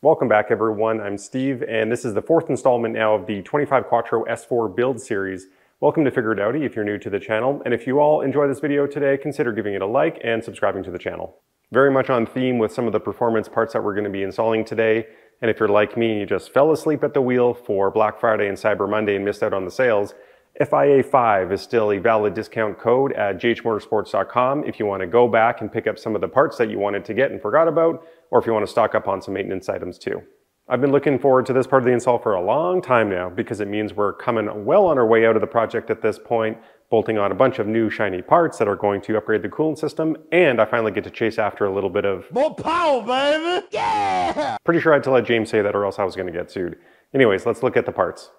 Welcome back everyone, I'm Steve and this is the fourth installment now of the 25 Quattro S4 build series. Welcome to Figure It Audi if you're new to the channel, and if you all enjoy this video today, consider giving it a like and subscribing to the channel. Very much on theme with some of the performance parts that we're going to be installing today, and if you're like me, you just fell asleep at the wheel for Black Friday and Cyber Monday and missed out on the sales, FIA5 is still a valid discount code at jhmotorsports.com if you want to go back and pick up some of the parts that you wanted to get and forgot about, or if you want to stock up on some maintenance items too. I've been looking forward to this part of the install for a long time now because it means we're coming well on our way out of the project at this point, bolting on a bunch of new shiny parts that are going to upgrade the coolant system, and I finally get to chase after a little bit of more power, baby! Yeah! Pretty sure I had to let James say that or else I was going to get sued. Anyways, let's look at the parts.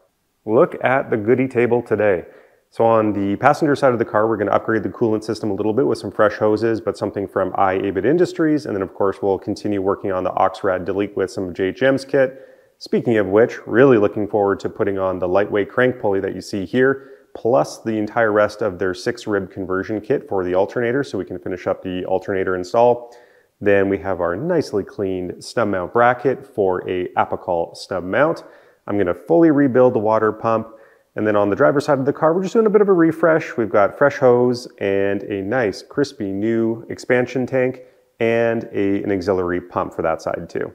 Look at the goodie table today. So on the passenger side of the car, we're going to upgrade the coolant system a little bit with some fresh hoses, but something from IABED Industries. And then of course, we'll continue working on the Oxrad delete with some of JHM's kit. Speaking of which, really looking forward to putting on the lightweight crank pulley that you see here, plus the entire rest of their 6-rib conversion kit for the alternator, so we can finish up the alternator install. Then we have our nicely cleaned snub mount bracket for a apical snub mount. I'm going to fully rebuild the water pump. And then on the driver's side of the car, we're just doing a bit of a refresh. We've got fresh hose and a nice crispy new expansion tank and an auxiliary pump for that side too.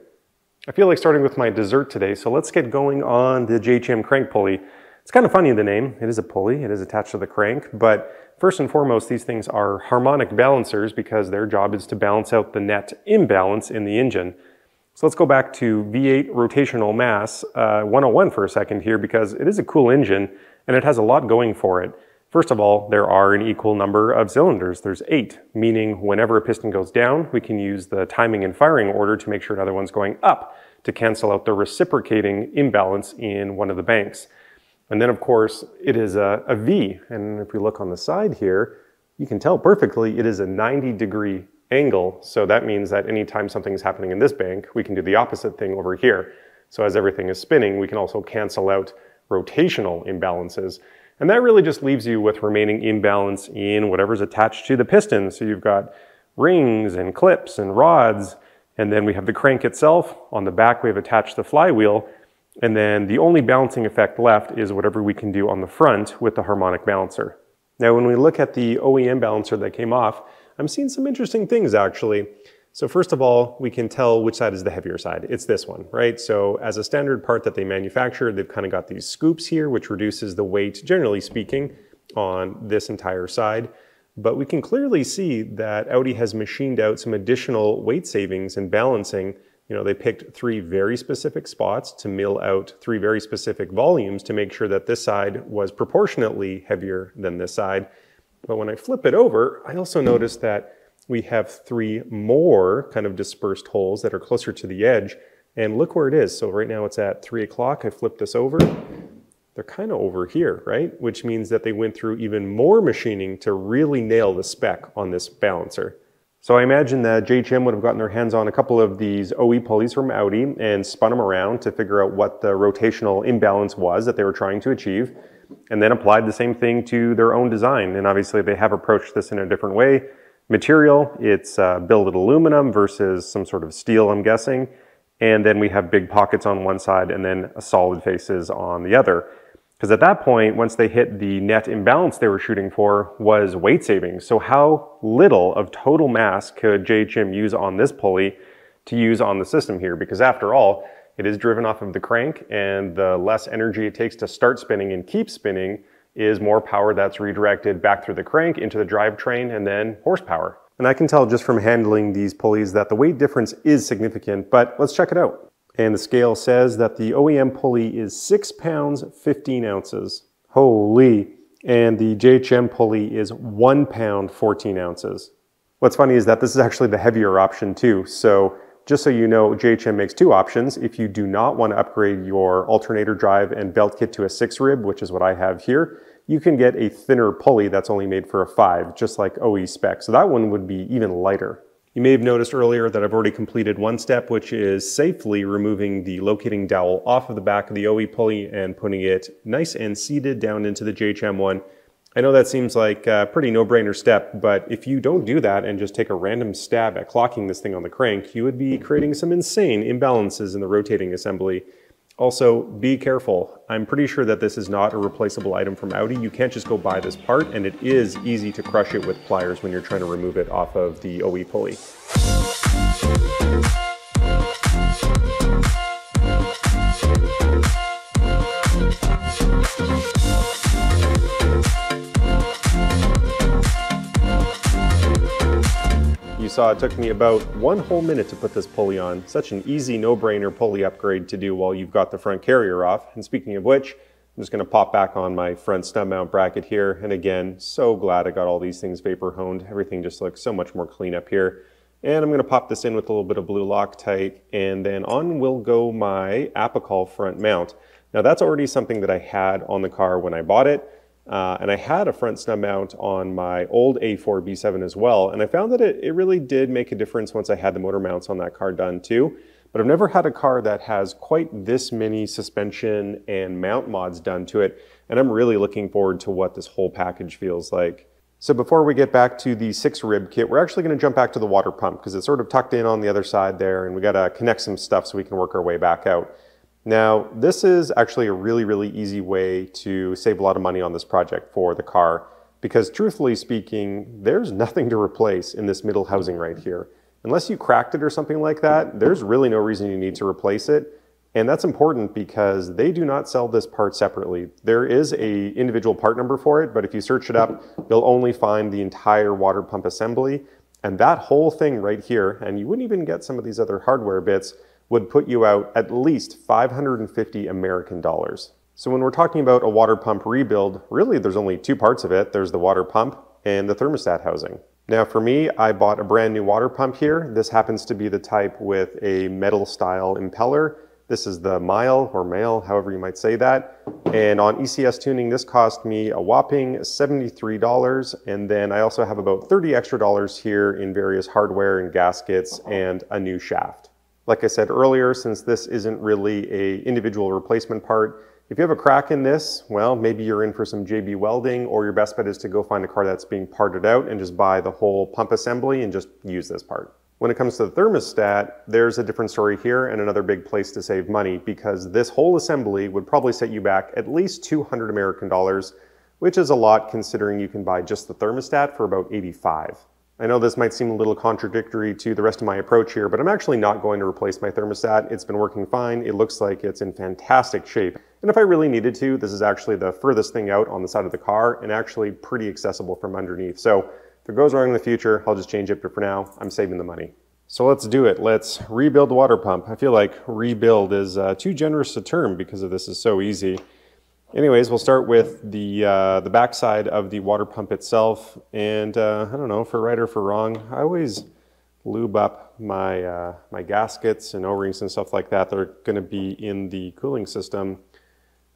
I feel like starting with my dessert today, so let's get going on the JHM crank pulley. It's kind of funny, the name. It is a pulley, it is attached to the crank, but first and foremost, these things are harmonic balancers because their job is to balance out the net imbalance in the engine. So let's go back to V8 rotational mass 101 for a second here because it is a cool engine and it has a lot going for it. First of all, there are an equal number of cylinders. There's 8, meaning whenever a piston goes down, we can use the timing and firing order to make sure another one's going up to cancel out the reciprocating imbalance in one of the banks. And then of course, it is a V, and if we look on the side here, you can tell perfectly it is a 90-degree angle, so that means that anytime something is happening in this bank, we can do the opposite thing over here. So as everything is spinning, we can also cancel out rotational imbalances. And that really just leaves you with remaining imbalance in whatever's attached to the piston. So you've got rings and clips and rods, and then we have the crank itself. On the back, we've attached the flywheel, and then the only balancing effect left is whatever we can do on the front with the harmonic balancer. Now, when we look at the OEM balancer that came off, I'm seeing some interesting things actually. So first of all, we can tell which side is the heavier side. It's this one, right? So as a standard part that they manufacture, they've kind of got these scoops here, which reduces the weight, generally speaking, on this entire side. But we can clearly see that Audi has machined out some additional weight savings and balancing. You know, they picked 3 very specific spots to mill out 3 very specific volumes to make sure that this side was proportionately heavier than this side. But when I flip it over, I also notice that we have 3 more kind of dispersed holes that are closer to the edge. And look where it is. So right now it's at 3 o'clock. I flip this over. They're kind of over here, right? Which means that they went through even more machining to really nail the spec on this balancer. So I imagine that JHM would have gotten their hands on a couple of these OE pulleys from Audi and spun them around to figure out what the rotational imbalance was that they were trying to achieve, and then applied the same thing to their own design. And obviously they have approached this in a different way. Material, it's billet aluminum versus some sort of steel, I'm guessing. And then we have big pockets on one side and then solid faces on the other. Because at that point, once they hit the net imbalance they were shooting for was weight savings. So how little of total mass could JHM use on this pulley to use on the system here? Because after all, it is driven off of the crank, and the less energy it takes to start spinning and keep spinning is more power that's redirected back through the crank into the drivetrain and then horsepower. And I can tell just from handling these pulleys that the weight difference is significant, but let's check it out. And the scale says that the OEM pulley is 6 pounds, 15 ounces. Holy. And the JHM pulley is 1 pound, 14 ounces. What's funny is that this is actually the heavier option too. So just so you know, JHM makes 2 options. If you do not want to upgrade your alternator drive and belt kit to a 6-rib, which is what I have here, you can get a thinner pulley that's only made for a 5, just like OE spec. So that one would be even lighter. You may have noticed earlier that I've already completed one step, which is safely removing the locating dowel off of the back of the OE pulley and putting it nice and seated down into the JHM one. I know that seems like a pretty no-brainer step, but if you don't do that and just take a random stab at clocking this thing on the crank, you would be creating some insane imbalances in the rotating assembly. Also, be careful. I'm pretty sure that this is not a replaceable item from Audi. You can't just go buy this part, and it is easy to crush it with pliers when you're trying to remove it off of the OE pulley. You saw it took me about 1 whole minute to put this pulley on. Such an easy no-brainer pulley upgrade to do while you've got the front carrier off. And speaking of which, I'm just going to pop back on my front snub mount bracket here. And again, so glad I got all these things vapor honed. Everything just looks so much more clean up here. And I'm going to pop this in with a little bit of blue Loctite, and then on will go my Apical front mount. Now that's already something that I had on the car when I bought it. And I had a front snub mount on my old A4 B7 as well, and I found that it really did make a difference once I had the motor mounts on that car done too. But I've never had a car that has quite this many suspension and mount mods done to it, and I'm really looking forward to what this whole package feels like. So before we get back to the 6-rib kit, we're actually going to jump back to the water pump because it's sort of tucked in on the other side there, and we got to connect some stuff so we can work our way back out. Now, this is actually a really easy way to save a lot of money on this project for the car, because truthfully speaking, there's nothing to replace in this middle housing right here. Unless you cracked it or something like that, there's really no reason you need to replace it. And that's important because they do not sell this part separately. There is an individual part number for it, but if you search it up, you'll only find the entire water pump assembly. And that whole thing right here, and you wouldn't even get some of these other hardware bits, would put you out at least 550 American dollars. So when we're talking about a water pump rebuild, really there's only 2 parts of it. There's the water pump and the thermostat housing. Now for me, I bought a brand new water pump here. This happens to be the type with a metal style impeller. This is the Mile or Male, however you might say that. And on ECS tuning, this cost me a whopping $73. And then I also have about $30 extra here in various hardware and gaskets and a new shaft. Like I said earlier, since this isn't really an individual replacement part, if you have a crack in this, well, maybe you're in for some JB welding, or your best bet is to go find a car that's being parted out and just buy the whole pump assembly and just use this part. When it comes to the thermostat, there's a different story here and another big place to save money, because this whole assembly would probably set you back at least 200 American dollars, which is a lot considering you can buy just the thermostat for about 85. I know this might seem a little contradictory to the rest of my approach here, but I'm actually not going to replace my thermostat. It's been working fine. It looks like it's in fantastic shape. And if I really needed to, this is actually the furthest thing out on the side of the car and actually pretty accessible from underneath. So if it goes wrong in the future, I'll just change it, but for now, I'm saving the money. So let's do it. Let's rebuild the water pump. I feel like rebuild is too generous a term because this is so easy. Anyways, we'll start with the back side of the water pump itself, and I don't know, for right or for wrong, I always lube up my my gaskets and O-rings and stuff like that that are going to be in the cooling system.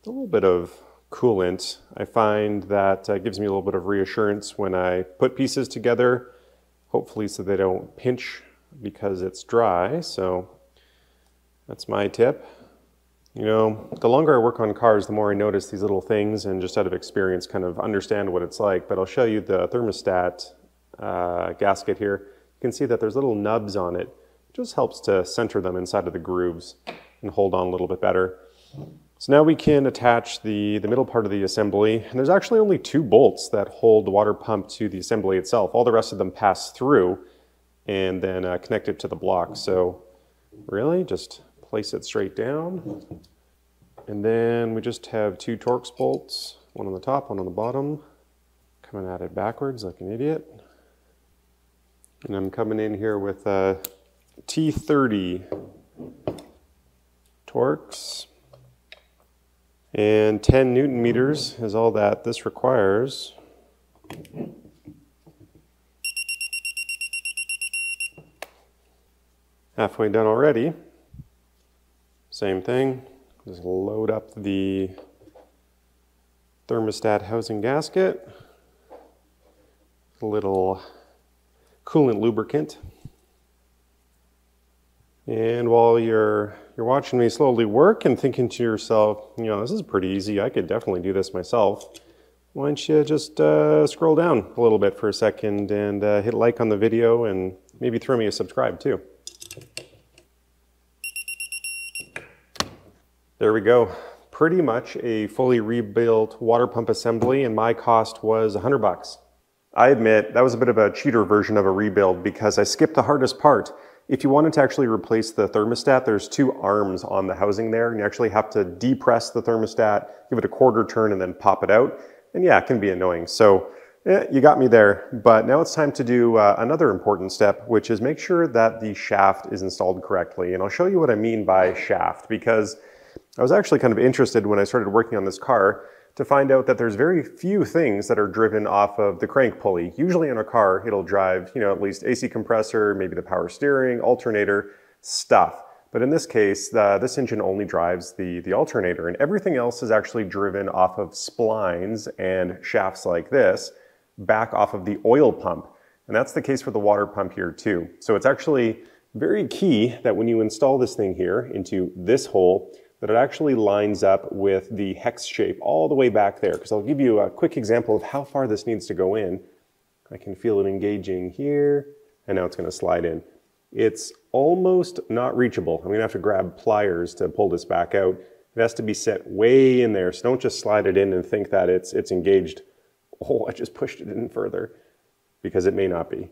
A little bit of coolant. I find that gives me a little bit of reassurance when I put pieces together, hopefully so they don't pinch because it's dry. So that's my tip. You know, the longer I work on cars, the more I notice these little things and just out of experience kind of understand what it's like. But I'll show you the thermostat gasket here. You can see that there's little nubs on it. It just helps to center them inside of the grooves and hold on a little bit better. So now we can attach the middle part of the assembly. And there's actually only 2 bolts that hold the water pump to the assembly itself. All the rest of them pass through and then connect it to the block. So really just place it straight down, and then we just have 2 Torx bolts, one on the top, one on the bottom, coming at it backwards like an idiot. And I'm coming in here with a T30 Torx, and 10 Newton meters is all that this requires. Halfway done already. Same thing, just load up the thermostat housing gasket, a little coolant lubricant. And while you're watching me slowly work and thinking to yourself, you know, this is pretty easy, I could definitely do this myself, why don't you just scroll down a little bit for a second and hit like on the video and maybe throw me a subscribe too. There we go. Pretty much a fully rebuilt water pump assembly, and my cost was $100. I admit that was a bit of a cheater version of a rebuild because I skipped the hardest part. If you wanted to actually replace the thermostat, there's two arms on the housing there, and you actually have to depress the thermostat, give it a quarter turn, and then pop it out. And yeah, it can be annoying. So you got me there. But now it's time to do another important step, which is make sure that the shaft is installed correctly. And I'll show you what I mean by shaft, because I was actually kind of interested when I started working on this car to find out that there's very few things that are driven off of the crank pulley. Usually in a car, it'll drive, at least AC compressor, maybe the power steering, alternator, stuff. But in this case, this engine only drives the alternator, and everything else is actually driven off of splines and shafts like this, back off of the oil pump. And that's the case for the water pump here too. So it's actually very key that when you install this thing here into this hole, that it actually lines up with the hex shape all the way back there. Because I'll give you a quick example of how far this needs to go in. I can feel it engaging here, and now it's going to slide in. It's almost not reachable. I'm going to have to grab pliers to pull this back out. It has to be set way in there, so don't just slide it in and think that it's engaged. Oh, I just pushed it in further, because it may not be.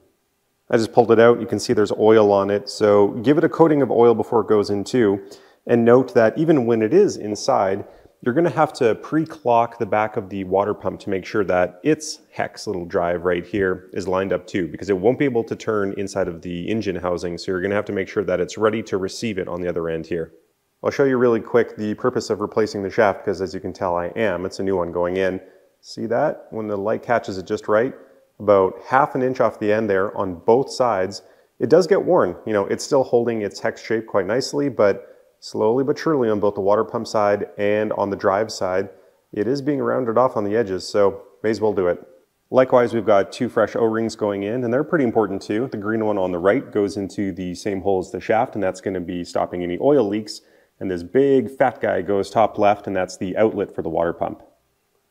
I just pulled it out. You can see there's oil on it, so give it a coating of oil before it goes in too. And note that even when it is inside, you're going to have to pre-clock the back of the water pump to make sure that its hex little drive right here is lined up too, because it won't be able to turn inside of the engine housing, so you're going to have to make sure that it's ready to receive it on the other end here. I'll show you really quick the purpose of replacing the shaft, because as you can tell it's a new one going in. See that? When the light catches it just right, about ½ an inch off the end there on both sides, it does get worn. It's still holding its hex shape quite nicely, but slowly but surely on both the water pump side and on the drive side, it is being rounded off on the edges, so may as well do it. Likewise, we've got two fresh O-rings going in, and they're pretty important too. The green one on the right goes into the same hole as the shaft, and that's going to be stopping any oil leaks. And this big fat guy goes top left, and that's the outlet for the water pump.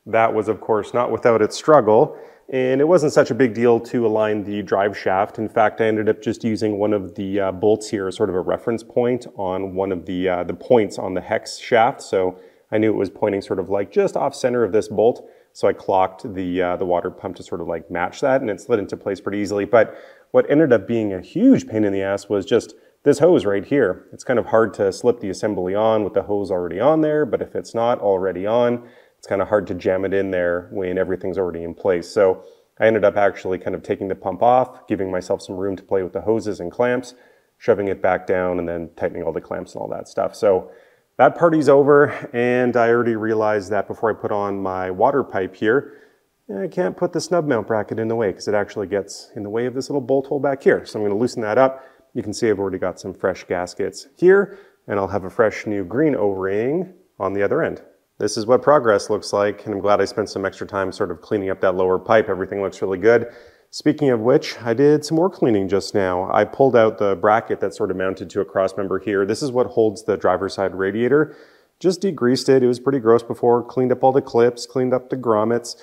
That was, of course, not without its struggle. And it wasn't such a big deal to align the drive shaft. In fact, I ended up just using one of the bolts here as sort of a reference point on one of the points on the hex shaft. So I knew it was pointing sort of like just off center of this bolt. So I clocked the water pump to sort of like match that, and it slid into place pretty easily. But what ended up being a huge pain in the ass was just this hose right here. It's kind of hard to slip the assembly on with the hose already on there, but if it's not already on, it's kind of hard to jam it in there when everything's already in place. So I ended up actually kind of taking the pump off, giving myself some room to play with the hoses and clamps, shoving it back down, and then tightening all the clamps and all that stuff. So that party's over, and I already realized that before I put on my water pipe here, I can't put the snub mount bracket in the way because it actually gets in the way of this little bolt hole back here. So I'm going to loosen that up. You can see I've already got some fresh gaskets here, and I'll have a fresh new green O-ring on the other end. This is what progress looks like, and I'm glad I spent some extra time sort of cleaning up that lower pipe. Everything looks really good. Speaking of which, I did some more cleaning just now. I pulled out the bracket that's sort of mounted to a cross member here. This is what holds the driver's side radiator. Just degreased it. It was pretty gross before. Cleaned up all the clips, cleaned up the grommets.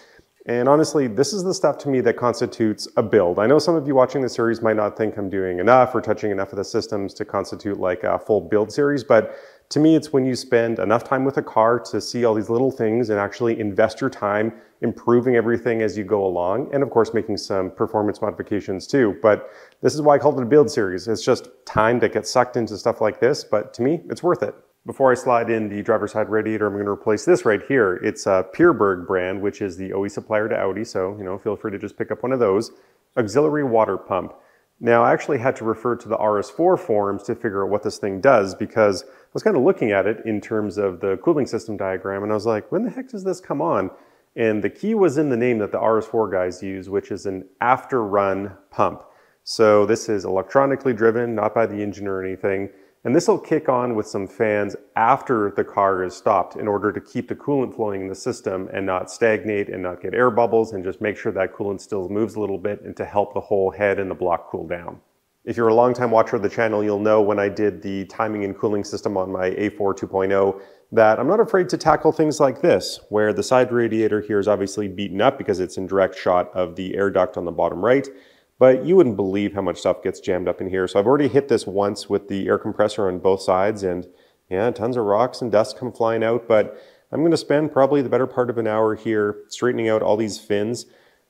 And honestly, this is the stuff to me that constitutes a build. I know some of you watching the series might not think I'm doing enough or touching enough of the systems to constitute like a full build series, but to me, it's when you spend enough time with a car to see all these little things and actually invest your time improving everything as you go along, and of course making some performance modifications too. But this is why I called it a build series. It's just time that gets sucked into stuff like this, but to me, it's worth it. Before I slide in the driver's side radiator, I'm going to replace this right here. It's a Pierberg brand, which is the OE supplier to Audi, so feel free to just pick up one of those. Auxiliary water pump. Now, I actually had to refer to the RS4 forums to figure out what this thing does, because I was kind of looking at it in terms of the cooling system diagram, and I was like, when the heck does this come on? And the key was in the name that the RS4 guys use, which is an after-run pump. So this is electronically driven, not by the engine or anything. And this will kick on with some fans after the car is stopped in order to keep the coolant flowing in the system and not stagnate and not get air bubbles, and just make sure that coolant still moves a little bit and to help the whole head and the block cool down. If you're a longtime watcher of the channel, you'll know when I did the timing and cooling system on my A4 2.0 that I'm not afraid to tackle things like this, where the side radiator here is obviously beaten up because it's in direct shot of the air duct on the bottom right, but you wouldn't believe how much stuff gets jammed up in here. So I've already hit this once with the air compressor on both sides, and yeah, tons of rocks and dust come flying out, but I'm going to spend probably the better part of an hour here straightening out all these fins.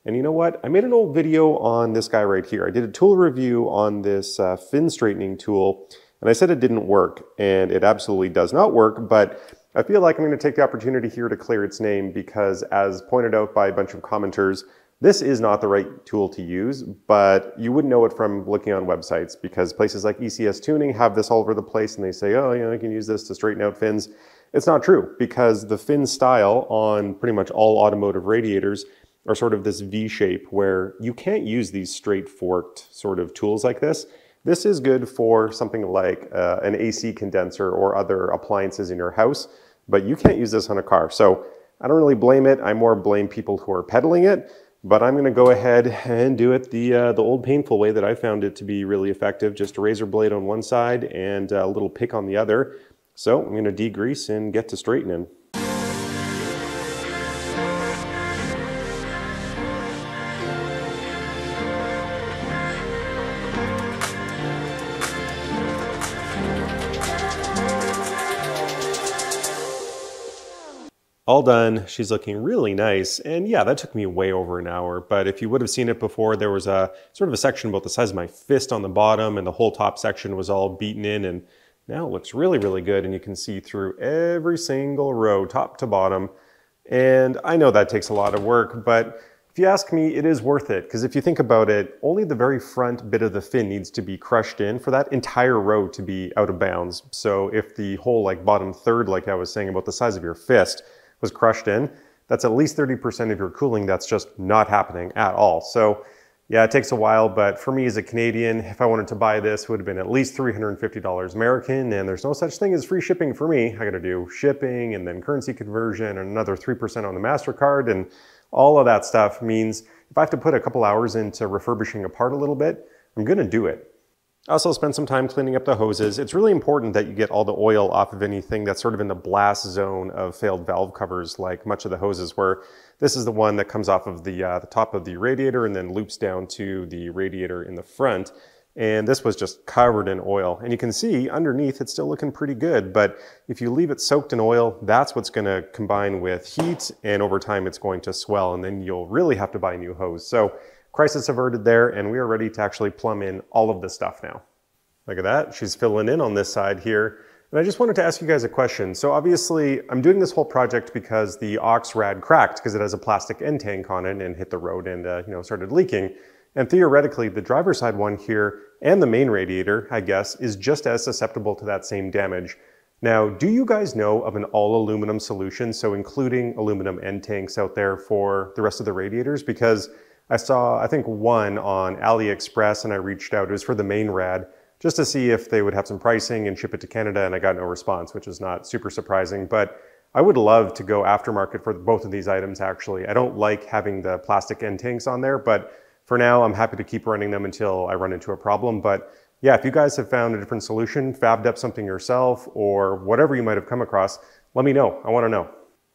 And you know what? I made an old video on this guy right here. I did a tool review on this fin straightening tool, and I said it didn't work, and it absolutely does not work, but I feel like I'm going to take the opportunity here to clear its name because, as pointed out by a bunch of commenters, this is not the right tool to use, but you wouldn't know it from looking on websites because places like ECS Tuning have this all over the place and they say, oh, you can use this to straighten out fins. It's not true because the fin style on pretty much all automotive radiators are sort of this V shape where you can't use these straight forked sort of tools like this. This is good for something like an AC condenser or other appliances in your house, but you can't use this on a car. So I don't really blame it. I more blame people who are peddling it, but I'm going to go ahead and do it the old painful way that I found it to be really effective. Just a razor blade on one side and a little pick on the other. So I'm going to degrease and get to straightening. All done. She's looking really nice. And yeah, that took me way over an hour. But if you would have seen it before, there was a sort of a section about the size of my fist on the bottom and the whole top section was all beaten in. And now it looks really, really good. And you can see through every single row, top to bottom. And I know that takes a lot of work, but if you ask me, it is worth it. Because if you think about it, only the very front bit of the fin needs to be crushed in for that entire row to be out of bounds. So if the whole bottom third, like I was saying about the size of your fist, was crushed in, that's at least 30% of your cooling that's just not happening at all. So yeah, it takes a while, but for me as a Canadian, if I wanted to buy this, it would have been at least $350 American, and there's no such thing as free shipping for me. I gotta do shipping and then currency conversion and another 3% on the MasterCard, and all of that stuff means if I have to put a couple hours into refurbishing a part a little bit, I'm gonna do it. I also spent some time cleaning up the hoses. It's really important that you get all the oil off of anything that's sort of in the blast zone of failed valve covers, like much of the hoses were. This is the one that comes off of the top of the radiator and then loops down to the radiator in the front. And this was just covered in oil. And you can see underneath it's still looking pretty good, but if you leave it soaked in oil, that's what's gonna combine with heat, and over time it's going to swell, and then you'll really have to buy a new hose. So crisis averted there, and we are ready to actually plumb in all of this stuff now. Look at that, she's filling in on this side here. And I just wanted to ask you guys a question. So obviously, I'm doing this whole project because the aux rad cracked because it has a plastic end tank on it and hit the road and started leaking. And theoretically, the driver's side one here and the main radiator, I guess, is just as susceptible to that same damage. Now, do you guys know of an all aluminum solution, so including aluminum end tanks out there for the rest of the radiators? Because I saw, I think, one on AliExpress, and I reached out. It was for the main rad, just to see if they would have some pricing and ship it to Canada, and I got no response, which is not super surprising. But I would love to go aftermarket for both of these items, actually. I don't like having the plastic end tanks on there, but for now, I'm happy to keep running them until I run into a problem. But yeah, if you guys have found a different solution, fabbed up something yourself, or whatever you might have come across, let me know. I want to know.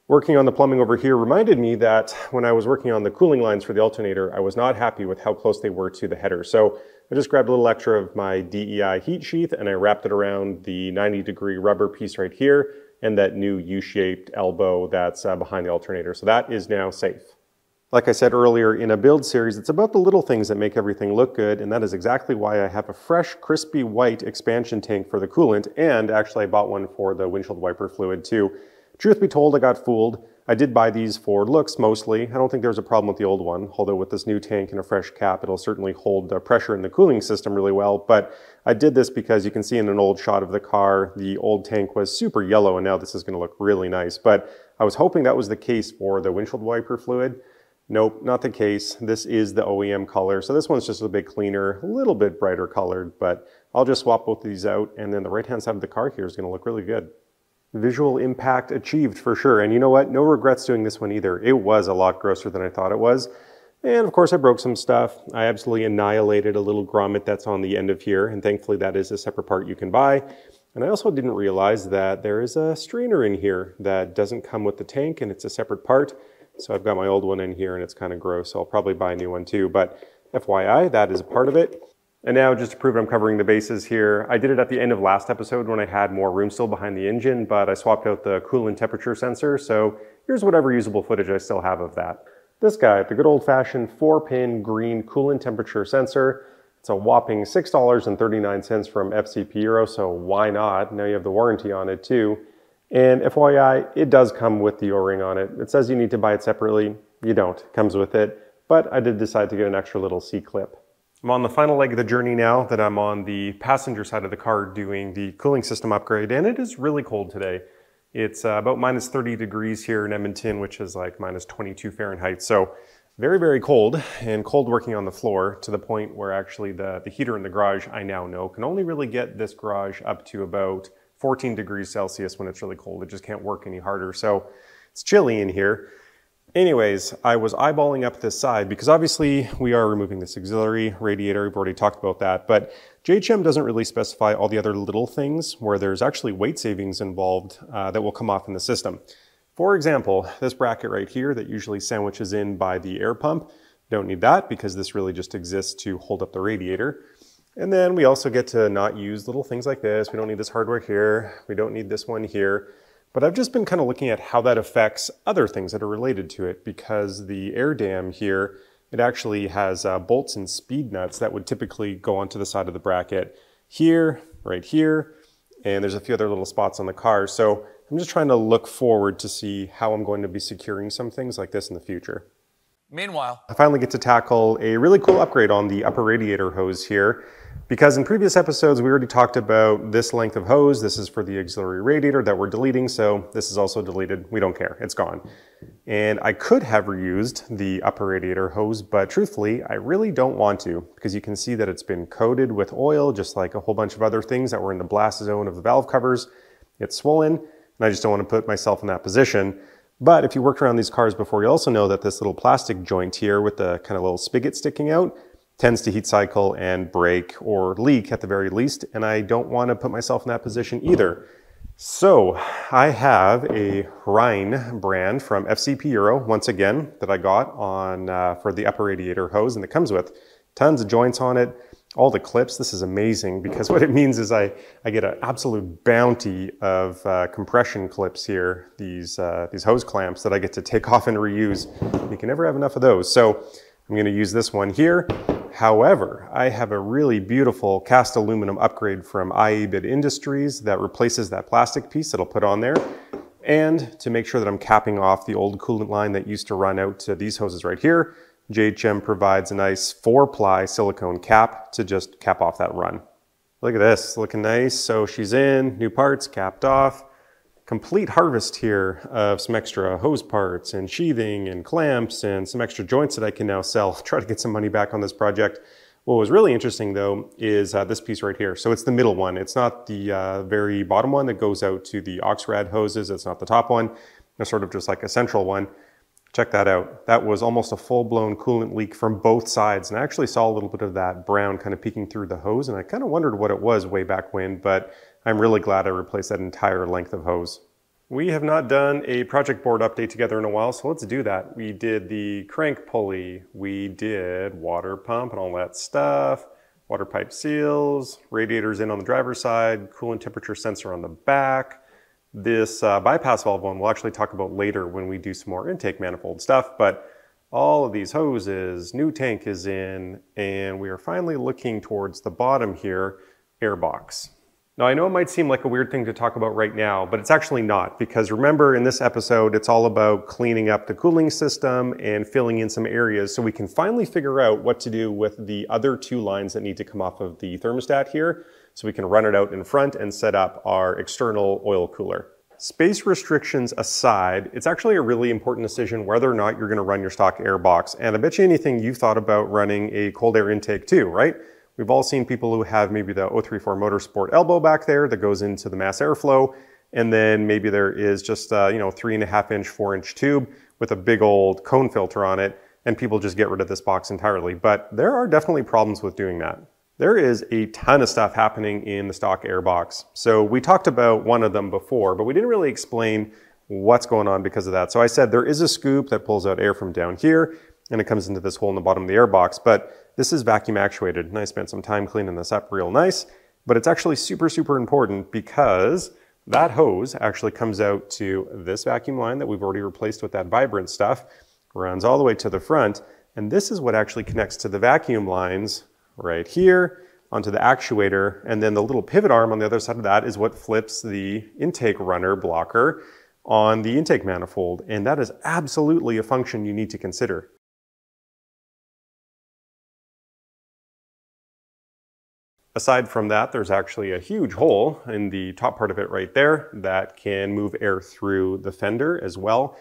Working on the plumbing over here reminded me that when I was working on the cooling lines for the alternator, I was not happy with how close they were to the header. So I just grabbed a little extra of my DEI heat sheath and I wrapped it around the 90-degree rubber piece right here and that new U-shaped elbow that's behind the alternator. So that is now safe. Like I said earlier, in a build series, it's about the little things that make everything look good, and that is exactly why I have a fresh, crispy white expansion tank for the coolant, and actually I bought one for the windshield wiper fluid too. Truth be told, I got fooled. I did buy these for looks mostly. I don't think there's a problem with the old one, although with this new tank and a fresh cap, it'll certainly hold the pressure in the cooling system really well. But I did this because you can see in an old shot of the car, the old tank was super yellow, and now this is gonna look really nice. But I was hoping that was the case for the windshield wiper fluid. Nope, not the case. This is the OEM color. So this one's just a bit cleaner, a little bit brighter colored, but I'll just swap both of these out, and then the right-hand side of the car here is gonna look really good. Visual impact achieved for sure. And you know what? No regrets doing this one either. It was a lot grosser than I thought it was. And of course I broke some stuff. I absolutely annihilated a little grommet that's on the end of here, and thankfully that is a separate part you can buy. And I also didn't realize that there is a strainer in here that doesn't come with the tank, and it's a separate part. So I've got my old one in here and it's kind of gross, so I'll probably buy a new one too. But FYI, that is a part of it. And now, just to prove I'm covering the bases here, I did it at the end of last episode when I had more room still behind the engine, but I swapped out the coolant temperature sensor, so here's whatever usable footage I still have of that. This guy, the good old-fashioned 4-pin green coolant temperature sensor. It's a whopping $6.39 from FCP Euro, so why not? Now you have the warranty on it too. And FYI, it does come with the O-ring on it. It says you need to buy it separately. You don't. It comes with it. But I did decide to get an extra little C-clip. I'm on the final leg of the journey now that I'm on the passenger side of the car doing the cooling system upgrade, and it is really cold today. It's about minus 30 degrees here in Edmonton, which is like minus 22 Fahrenheit. So very, very cold, and cold working on the floor to the point where actually the heater in the garage, I now know, can only really get this garage up to about 14 degrees Celsius when it's really cold. It just can't work any harder. So it's chilly in here. Anyways, I was eyeballing up this side because obviously we are removing this auxiliary radiator. We've already talked about that, but JHM doesn't really specify all the other little things where there's actually weight savings involved that will come off in the system. For example, this bracket right here that usually sandwiches in by the air pump, don't need that because this really just exists to hold up the radiator. And then we also get to not use little things like this. We don't need this hardware here. We don't need this one here. But I've just been kind of looking at how that affects other things that are related to it, because the air dam here, it actually has bolts and speed nuts that would typically go onto the side of the bracket here, right here, and there's a few other little spots on the car. So I'm just trying to look forward to see how I'm going to be securing some things like this in the future. Meanwhile, I finally get to tackle a really cool upgrade on the upper radiator hose here, because in previous episodes we already talked about this length of hose. This is for the auxiliary radiator that we're deleting, so this is also deleted. We don't care, it's gone. And I could have reused the upper radiator hose, but truthfully, I really don't want to, because you can see that it's been coated with oil, just like a whole bunch of other things that were in the blast zone of the valve covers. It's swollen, and I just don't want to put myself in that position. But if you worked around these cars before, you also know that this little plastic joint here with the kind of little spigot sticking out tends to heat cycle and break or leak at the very least, and I don't want to put myself in that position either. So I have a Rhine brand from FCP Euro, once again, that I got on for the upper radiator hose, and it comes with tons of joints on it, all the clips. This is amazing because what it means is I get an absolute bounty of compression clips here, these hose clamps that I get to take off and reuse. You can never have enough of those. So I'm going to use this one here. However, I have a really beautiful cast aluminum upgrade from IABED Industries that replaces that plastic piece that I'll put on there. And to make sure that I'm capping off the old coolant line that used to run out to these hoses right here, JHM provides a nice 4-ply silicone cap to just cap off that run. Look at this, looking nice. So she's in, new parts, capped off. Complete harvest here of some extra hose parts and sheathing and clamps and some extra joints that I can now sell. Try to get some money back on this project. What was really interesting though is this piece right here. So it's the middle one. It's not the very bottom one that goes out to the aux-rad hoses. It's not the top one. It's sort of just like a central one. Check that out. That was almost a full-blown coolant leak from both sides. And I actually saw a little bit of that brown kind of peeking through the hose, and I kind of wondered what it was way back when, but I'm really glad I replaced that entire length of hose. We have not done a project board update together in a while, so let's do that. We did the crank pulley, we did water pump and all that stuff, water pipe seals, radiators in on the driver's side, coolant temperature sensor on the back. This bypass valve one we'll actually talk about later when we do some more intake manifold stuff, but all of these hoses, new tank is in, and we are finally looking towards the bottom here, airbox. Now I know it might seem like a weird thing to talk about right now, but it's actually not, because remember in this episode it's all about cleaning up the cooling system and filling in some areas so we can finally figure out what to do with the other 2 lines that need to come off of the thermostat here, so we can run it out in front and set up our external oil cooler. Space restrictions aside, it's actually a really important decision whether or not you're going to run your stock airbox, and I bet you anything you've thought about running a cold air intake too, right? We've all seen people who have maybe the 034 Motorsport elbow back there that goes into the mass airflow, and then maybe there is just a 3.5-inch, 4-inch tube with a big old cone filter on it, and people just get rid of this box entirely. But there are definitely problems with doing that. There is a ton of stuff happening in the stock air box. So we talked about one of them before, but we didn't really explain what's going on because of that. So I said there is a scoop that pulls out air from down here and it comes into this hole in the bottom of the air box, but this is vacuum actuated. And I spent some time cleaning this up real nice, but it's actually super, super important because that hose actually comes out to this vacuum line that we've already replaced with that vibrant stuff, runs all the way to the front. And this is what actually connects to the vacuum lines right here onto the actuator. And then the little pivot arm on the other side of that is what flips the intake runner blocker on the intake manifold. And that is absolutely a function you need to consider. Aside from that, there's actually a huge hole in the top part of it right there that can move air through the fender as well.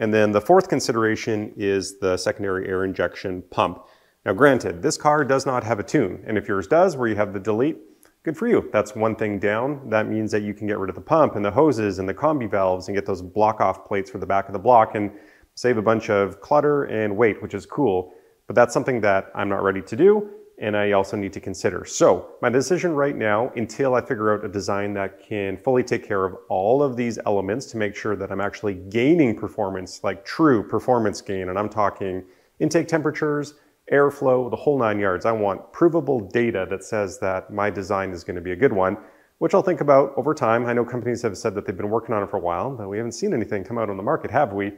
And then the fourth consideration is the secondary air injection pump. Now granted, this car does not have a tune, and if yours does, where you have the delete, good for you. That's one thing down. That means that you can get rid of the pump and the hoses and the combi valves and get those block-off plates for the back of the block and save a bunch of clutter and weight, which is cool. But that's something that I'm not ready to do, and I also need to consider. So my decision right now, until I figure out a design that can fully take care of all of these elements to make sure that I'm actually gaining performance, like true performance gain, and I'm talking intake temperatures, airflow, the whole 9 yards. I want provable data that says that my design is going to be a good one, which I'll think about over time. I know companies have said that they've been working on it for a while, but we haven't seen anything come out on the market, have we?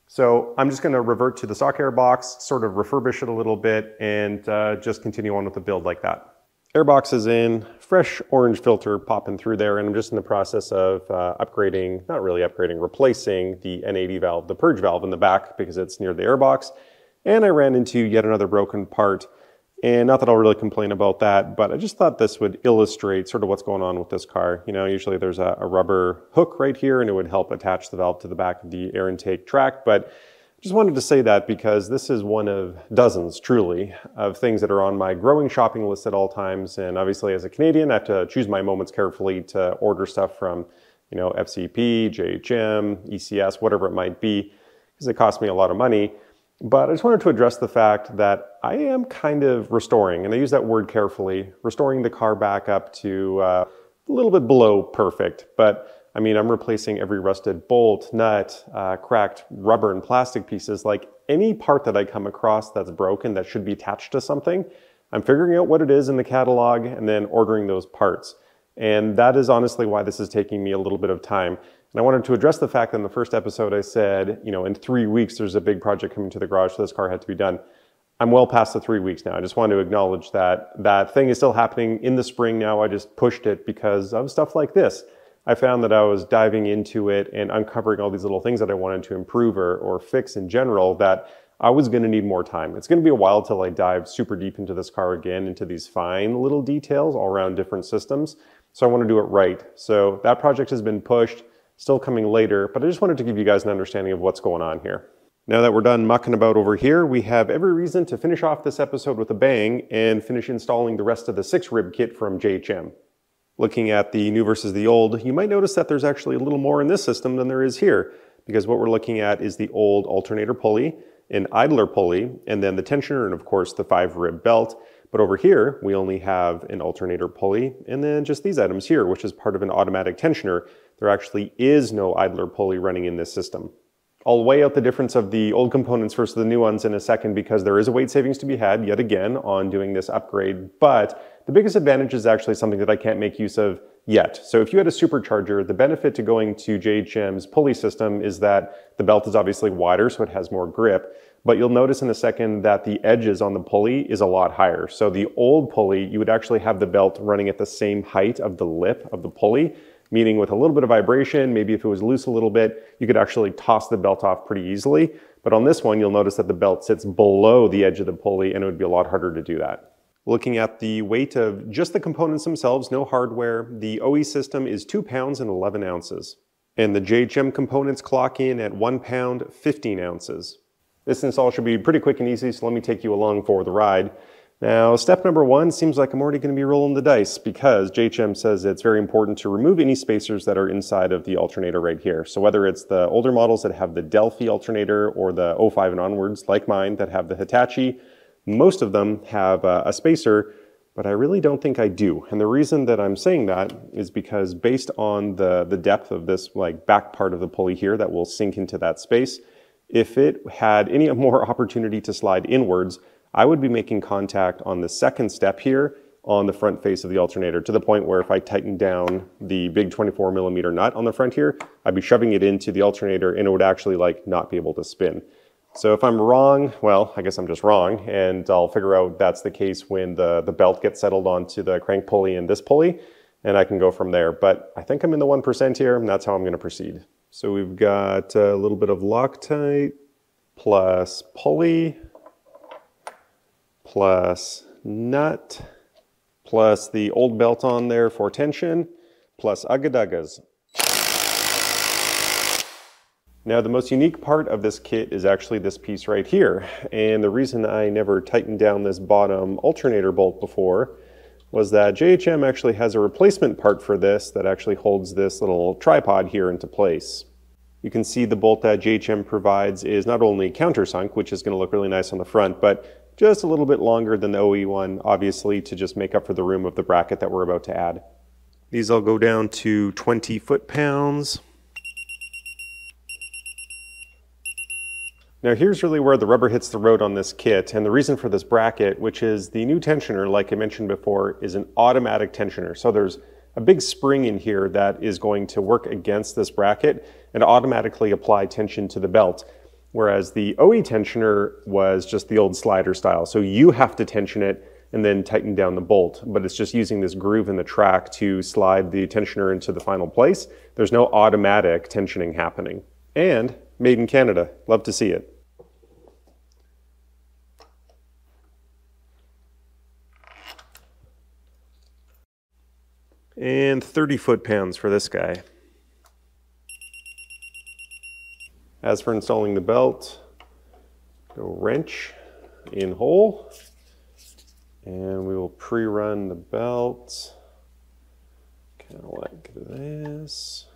So I'm just going to revert to the stock air box, sort of refurbish it a little bit, and just continue on with the build like that. Airbox is in, fresh orange filter popping through there, and I'm just in the process of upgrading, not really upgrading, replacing the N80 valve, the purge valve in the back because it's near the airbox. And I ran into yet another broken part, and not that I'll really complain about that, but I just thought this would illustrate sort of what's going on with this car. You know, usually there's a rubber hook right here and it would help attach the valve to the back of the air intake tract, but I just wanted to say that because this is one of dozens, truly, of things that are on my growing shopping list at all times. And obviously as a Canadian, I have to choose my moments carefully to order stuff from, you know, FCP, JHM, ECS, whatever it might be, because it costs me a lot of money. But I just wanted to address the fact that I am kind of restoring, and I use that word carefully, restoring the car back up to a little bit below perfect. But I mean, I'm replacing every rusted bolt, nut, cracked rubber and plastic pieces. Like any part that I come across that's broken that should be attached to something, I'm figuring out what it is in the catalog and then ordering those parts. And that is honestly why this is taking me a little bit of time. And I wanted to address the fact that in the first episode I said, you know, in 3 weeks there's a big project coming to the garage, so this car had to be done. I'm well past the 3 weeks now. I just want to acknowledge that that thing is still happening in the spring now. I just pushed it because of stuff like this. I found that I was diving into it and uncovering all these little things that I wanted to improve or fix in general that I was going to need more time. It's going to be a while till I dive super deep into this car again, into these fine little details all around different systems. So I want to do it right. So that project has been pushed. Still coming later, but I just wanted to give you guys an understanding of what's going on here. Now that we're done mucking about over here, we have every reason to finish off this episode with a bang and finish installing the rest of the 6-rib kit from JHM. Looking at the new versus the old, you might notice that there's actually a little more in this system than there is here, because what we're looking at is the old alternator pulley, an idler pulley, and then the tensioner, and of course the 5-rib belt. But over here, we only have an alternator pulley, and then just these items here, which is part of an automatic tensioner. There actually is no idler pulley running in this system. I'll weigh out the difference of the old components versus the new ones in a second because there is a weight savings to be had yet again on doing this upgrade, but the biggest advantage is actually something that I can't make use of yet. So if you had a supercharger, the benefit to going to JHM's pulley system is that the belt is obviously wider, so it has more grip, but you'll notice in a second that the edges on the pulley is a lot higher. So the old pulley, you would actually have the belt running at the same height of the lip of the pulley, meaning with a little bit of vibration, maybe if it was loose a little bit, you could actually toss the belt off pretty easily. But on this one, you'll notice that the belt sits below the edge of the pulley and it would be a lot harder to do that. Looking at the weight of just the components themselves, no hardware, the OE system is 2 pounds and 11 ounces. And the JHM components clock in at 1 pound, 15 ounces. This install should be pretty quick and easy, so let me take you along for the ride. Now, step number one seems like I'm already going to be rolling the dice because JHM says it's very important to remove any spacers that are inside of the alternator right here. So whether it's the older models that have the Delphi alternator or the 05 and onwards, like mine, that have the Hitachi, most of them have a spacer, but I really don't think I do. And the reason that I'm saying that is because based on the depth of this like back part of the pulley here that will sink into that space, if it had any more opportunity to slide inwards, I would be making contact on the second step here on the front face of the alternator, to the point where if I tighten down the big 24mm nut on the front here, I'd be shoving it into the alternator and it would actually like not be able to spin. So if I'm wrong, well, I guess I'm just wrong, and I'll figure out that's the case when the belt gets settled onto the crank pulley and this pulley, and I can go from there. But I think I'm in the 1% here, and that's how I'm going to proceed. So we've got a little bit of Loctite plus pulley plus nut plus the old belt on there for tension plus ugga-duggas. Now, the most unique part of this kit is actually this piece right here. And the reason I never tightened down this bottom alternator bolt before was that JHM actually has a replacement part for this that actually holds this little tripod here into place. You can see the bolt that JHM provides is not only countersunk, which is going to look really nice on the front, but just a little bit longer than the OE one, obviously to just make up for the room of the bracket that we're about to add. These all go down to 20 foot-pounds. Now here's really where the rubber hits the road on this kit, and the reason for this bracket, which is the new tensioner, like I mentioned before, is an automatic tensioner. So there's a big spring in here that is going to work against this bracket and automatically apply tension to the belt. Whereas the OE tensioner was just the old slider style. So you have to tension it and then tighten down the bolt, but it's just using this groove in the track to slide the tensioner into the final place. There's no automatic tensioning happening. And made in Canada. Love to see it. And 30 foot-pounds for this guy. As for installing the belt, go wrench in hole, and we will pre-run the belt, kind of like this.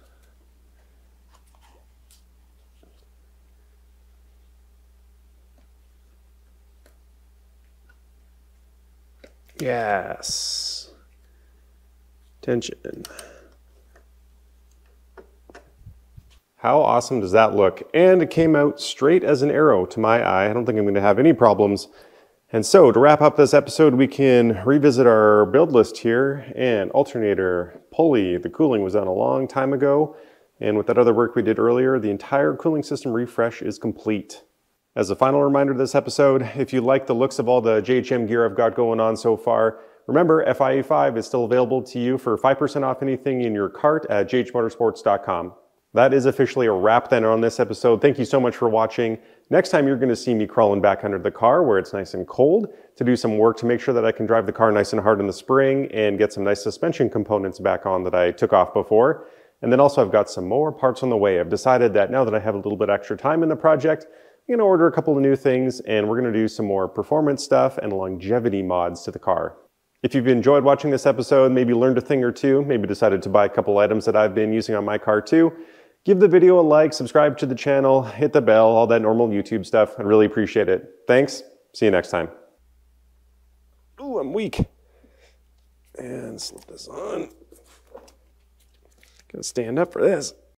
Yes. Tension. How awesome does that look? And it came out straight as an arrow to my eye. I don't think I'm going to have any problems. And so to wrap up this episode, we can revisit our build list here. And alternator, pulley, the cooling was done a long time ago. And with that other work we did earlier, the entire cooling system refresh is complete. As a final reminder to this episode, if you like the looks of all the JHM gear I've got going on so far, remember FIA5 is still available to you for 5% off anything in your cart at jhmotorsports.com. That is officially a wrap then on this episode. Thank you so much for watching. Next time you're going to see me crawling back under the car where it's nice and cold to do some work to make sure that I can drive the car nice and hard in the spring and get some nice suspension components back on that I took off before. And then also I've got some more parts on the way. I've decided that now that I have a little bit extra time in the project, I'm going to order a couple of new things and we're going to do some more performance stuff and longevity mods to the car. If you've enjoyed watching this episode, maybe learned a thing or two, maybe decided to buy a couple items that I've been using on my car too, give the video a like, subscribe to the channel, hit the bell, all that normal YouTube stuff. I'd really appreciate it. Thanks. See you next time. Ooh, I'm weak. And slip this on. Gonna stand up for this.